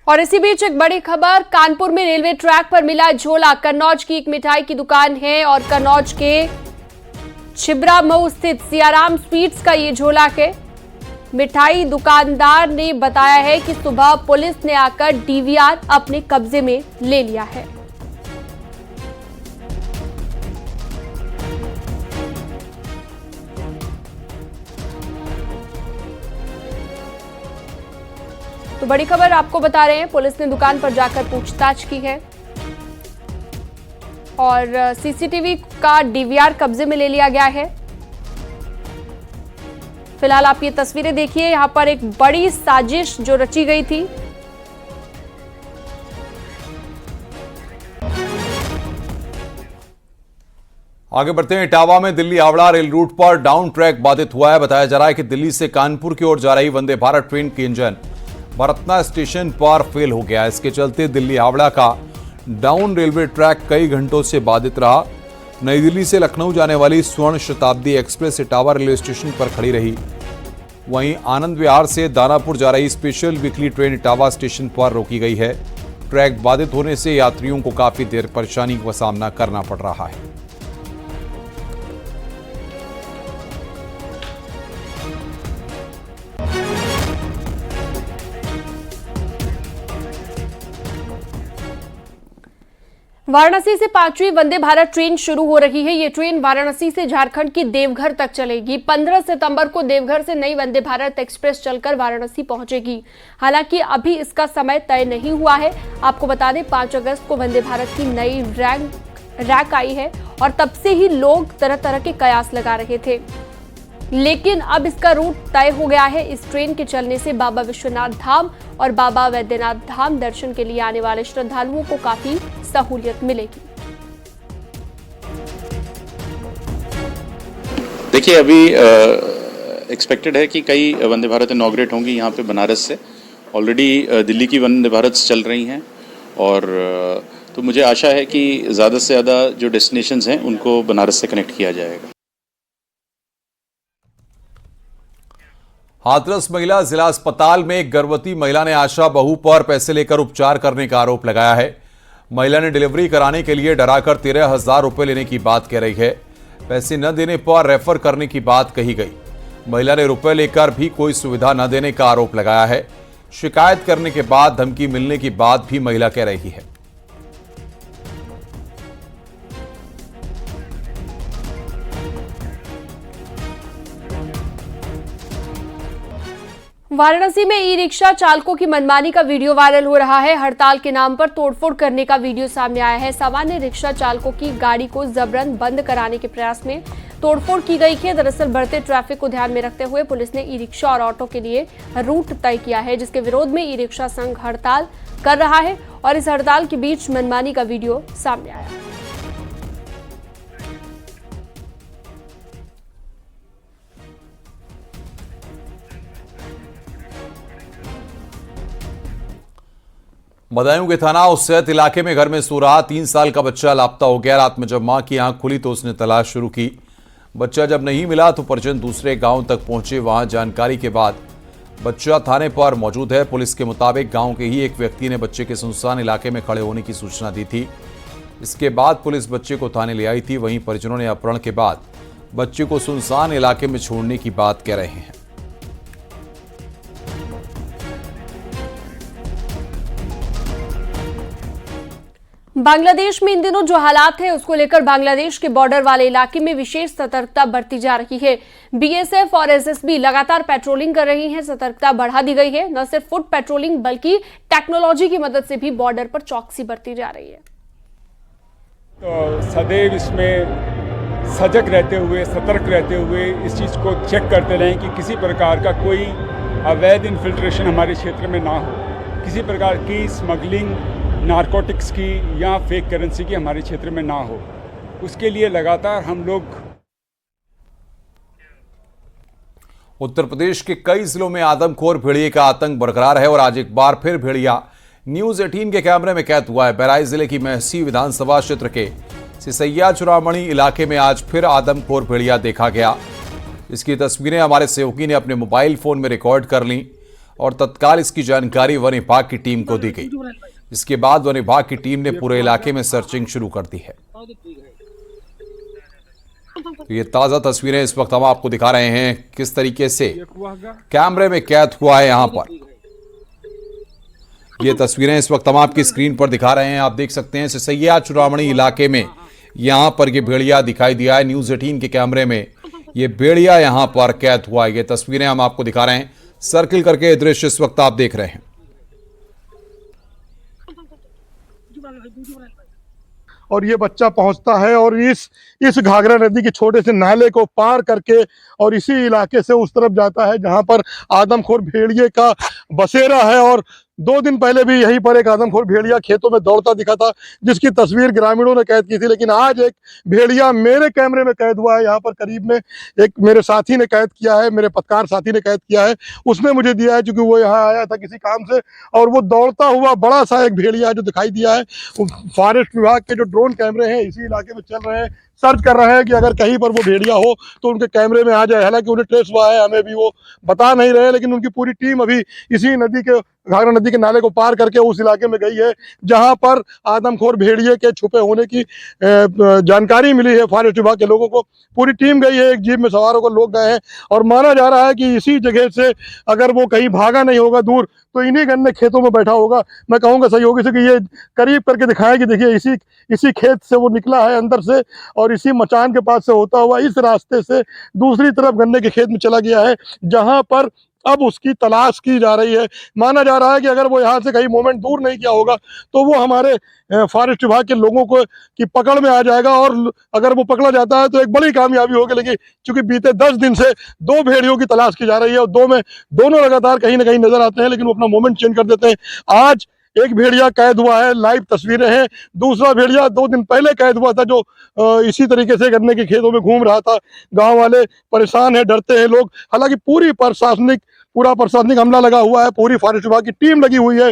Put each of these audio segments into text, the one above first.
और इसी बीच एक बड़ी खबर, कानपुर में रेलवे ट्रैक पर मिला झोला। कन्नौज की एक मिठाई की दुकान है और कन्नौज के छिबरा मऊ स्थित सियाराम स्वीट्स का ये झोला है। मिठाई दुकानदार ने बताया है कि सुबह पुलिस ने आकर डीवीआर अपने कब्जे में ले लिया है। तो बड़ी खबर आपको बता रहे हैं, पुलिस ने दुकान पर जाकर पूछताछ की है और सीसीटीवी का डीवीआर कब्जे में ले लिया गया है। फिलहाल आप ये तस्वीरें देखिए, यहां पर एक बड़ी साजिश जो रची गई थी। आगे बढ़ते हैं। इटावा में दिल्ली हावड़ा रेल रूट पर डाउन ट्रैक बाधित हुआ है। बताया जा रहा है कि दिल्ली से कानपुर की ओर जा रही वंदे भारत ट्रेन की इंजन भरतना स्टेशन पर फेल हो गया। इसके चलते दिल्ली हावड़ा का डाउन रेलवे ट्रैक कई घंटों से बाधित रहा। नई दिल्ली से लखनऊ जाने वाली स्वर्ण शताब्दी एक्सप्रेस इटावा रेलवे स्टेशन पर खड़ी रही। वहीं आनंद विहार से दानापुर जा रही special weekly train Etawah station पर रोकी गई है। ट्रैक बाधित होने से यात्रियों को काफी देर परेशानी का सामना करना पड़ रहा है। वाराणसी से 5वीं वंदे भारत ट्रेन शुरू हो रही है। ये ट्रेन वाराणसी से झारखंड की देवघर तक चलेगी। 15 सितंबर को देवघर से नई वंदे भारत एक्सप्रेस चलकर वाराणसी पहुंचेगी। हालांकि अभी इसका समय तय नहीं हुआ है। आपको बता दें 5 अगस्त को वंदे भारत की नई रैक आई है और तब से ही लोग तरह तरह के कयास लगा रहे थे, लेकिन अब इसका रूट तय हो गया है। इस ट्रेन के चलने से बाबा विश्वनाथ धाम और बाबा वैद्यनाथ धाम दर्शन के लिए आने वाले श्रद्धालुओं को काफी सहूलियत मिलेगी। देखिए, अभी एक्सपेक्टेड है कि कई वंदे भारत इनॉग्रेट होंगी यहाँ पे बनारस से। ऑलरेडी दिल्ली की वंदे भारत चल रही हैं और तो मुझे आशा है कि ज़्यादा से ज़्यादा जो डेस्टिनेशंस हैं उनको बनारस से कनेक्ट किया जाएगा। हाथरस महिला जिला अस्पताल में एक गर्भवती महिला ने आशा बहू पर पैसे लेकर उपचार करने का आरोप लगाया है। महिला ने डिलीवरी कराने के लिए डराकर 13,000 रुपए लेने की बात कह रही है। पैसे न देने पर रेफर करने की बात कही गई। महिला ने रुपए लेकर भी कोई सुविधा न देने का आरोप लगाया है। शिकायत करने के बाद धमकी मिलने की बात भी महिला कह रही है। वाराणसी में ई रिक्शा चालकों की मनमानी का वीडियो वायरल हो रहा है। हड़ताल के नाम पर तोड़फोड़ करने का वीडियो सामने आया है। सामान्य रिक्शा चालकों की गाड़ी को जबरन बंद कराने के प्रयास में तोड़फोड़ की गई है। दरअसल बढ़ते ट्रैफिक को ध्यान में रखते हुए पुलिस ने ई रिक्शा और ऑटो के लिए रूट तय किया है, जिसके विरोध में ई रिक्शा संघ हड़ताल कर रहा है और इस हड़ताल के बीच मनमानी का वीडियो सामने आया। बदायूं के थाना उसैत इलाके में घर में सो रहा 3 साल का बच्चा लापता हो गया। रात में जब मां की आंख खुली तो उसने तलाश शुरू की। बच्चा जब नहीं मिला तो परिजन दूसरे गांव तक पहुंचे। वहां जानकारी के बाद बच्चा थाने पर मौजूद है। पुलिस के मुताबिक गांव के ही एक व्यक्ति ने बच्चे के सुनसान इलाके में खड़े होने की सूचना दी थी। इसके बाद पुलिस बच्चे को थाने ले आई थी। वहीं परिजनों ने अपहरण के बाद बच्चे को सुनसान इलाके में छोड़ने की बात कह रहे हैं। बांग्लादेश में इन दिनों जो हालात है उसको लेकर बांग्लादेश के बॉर्डर वाले इलाके में विशेष सतर्कता बरती जा रही है। बीएसएफ और एसएसबी लगातार पेट्रोलिंग कर रही हैं। सतर्कता बढ़ा दी गई है। न सिर्फ फुट पेट्रोलिंग बल्कि टेक्नोलॉजी की मदद से भी बॉर्डर पर चौकसी बरती जा रही है। तो सदैव इसमें सजग रहते हुए, सतर्क रहते हुए इस चीज़ को चेक करते रहें कि किसी प्रकार का कोई अवैध इन्फिल्ट्रेशन हमारे क्षेत्र में ना हो, किसी प्रकार की स्मगलिंग नारकोटिक्स की या फेक करेंसी की हमारे क्षेत्र में ना हो। उसके लिए लगातार हम लोग उत्तर प्रदेश के कई जिलों में आदमखोर भेड़िए का आतंक बरकरार है और आज एक बार फिर भेड़िया न्यूज 18 के कैमरे में कैद हुआ है। बहराइच जिले की महसी विधानसभा क्षेत्र के सिसैया चुरामणी इलाके में आज फिर आदमखोर भेड़िया देखा गया। इसकी तस्वीरें हमारे सहयोगी ने अपने मोबाइल फोन में रिकॉर्ड कर ली। और तत्काल इसकी जानकारी वन विभाग की टीम को दी गई। इसके बाद वन विभाग की टीम ने पूरे इलाके में सर्चिंग शुरू कर दी है। तो ये ताजा तस्वीरें इस वक्त हम आपको दिखा रहे हैं किस तरीके से कैमरे में कैद हुआ है। यहां पर ये तस्वीरें इस वक्त हम आपकी स्क्रीन पर दिखा रहे हैं। आप देख सकते हैं सिसैया चुरामणी इलाके में यहां पर ये भेड़िया दिखाई दिया है। न्यूज़ 18 के कैमरे में ये भेड़िया यहां पर कैद हुआ है। ये तस्वीरें हम आपको दिखा रहे हैं। सर्किल करके दृश्य इस वक्त आप देख रहे हैं। और ये बच्चा पहुंचता है और इस घाघरा नदी के छोटे से नाले को पार करके और इसी इलाके से उस तरफ जाता है जहां पर आदमखोर भेड़िए का बसेरा है। और 2 दिन पहले भी यहीं पर एक आदमखोर भेड़िया खेतों में दौड़ता दिखा था, जिसकी तस्वीर ग्रामीणों ने कैद की थी। लेकिन आज एक भेड़िया मेरे कैमरे में कैद हुआ है। यहाँ पर करीब में एक मेरे साथी ने कैद किया है, मेरे पत्रकार साथी ने कैद किया है। उसने मुझे दिया है क्योंकि वो यहाँ आया था किसी काम से, और वो दौड़ता हुआ बड़ा सा एक भेड़िया जो दिखाई दिया है। फॉरेस्ट विभाग के जो ड्रोन कैमरे हैं इसी इलाके में चल रहे हैं, सर्च कर रहे हैं कि अगर कहीं पर वो भेड़िया हो तो उनके कैमरे में आ जाए। हालांकि उन्हें ट्रेस हुआ है, हमें भी वो बता नहीं रहे, लेकिन उनकी पूरी टीम अभी इसी नदी के घाघरा नदी के नाले को पार करके उस इलाके में गई है जहां पर आदमखोर भेड़िए के छुपे होने की जानकारी मिली है। फॉरेस्ट विभाग के लोगों को पूरी टीम गई है, एक जीप में सवार होकर लोग गए हैं और माना जा रहा है कि इसी जगह से अगर वो कहीं भागा नहीं होगा दूर तो इन्हीं गन्ने खेतों में बैठा होगा। मैं कहूँगा सहयोगी से कि ये करीब करके दिखाएं कि देखिए इसी खेत से वो निकला है अंदर से और इसी मचान के पास से होता हुआ इस रास्ते से दूसरी तरफ गन्ने के खेत में चला गया है, जहां पर अब उसकी तलाश की जा रही है। माना जा रहा है कि अगर वो यहाँ से कहीं मोमेंट दूर नहीं किया होगा तो वो हमारे फॉरेस्ट विभाग के लोगों को की पकड़ में आ जाएगा और अगर वो पकड़ा जाता है तो एक बड़ी कामयाबी होगी। लेकिन चूंकि बीते 10 दिन से 2 भेड़ियों की तलाश की जा रही है और दोनों लगातार कहीं ना कहीं नजर आते हैं, लेकिन वो अपना मोमेंट चेंज कर देते हैं। आज एक भेड़िया कैद हुआ है, लाइव तस्वीरें हैं। दूसरा भेड़िया 2 दिन पहले कैद हुआ था जो इसी तरीके से गन्ने के खेतों में घूम रहा था। गांव वाले परेशान हैं, डरते हैं लोग। हालांकि पूरा प्रशासनिक अमला लगा हुआ है, पूरी फॉरेस्ट विभाग की टीम लगी हुई है,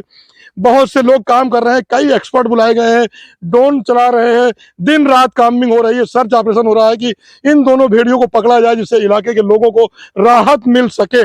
बहुत से लोग काम कर रहे हैं, कई एक्सपर्ट बुलाए गए हैं, ड्रोन चला रहे हैं, दिन रात कामिंग हो रही है, सर्च ऑपरेशन हो रहा है कि इन दोनों भेड़ियों को पकड़ा जाए जिससे इलाके के लोगों को राहत मिल सके।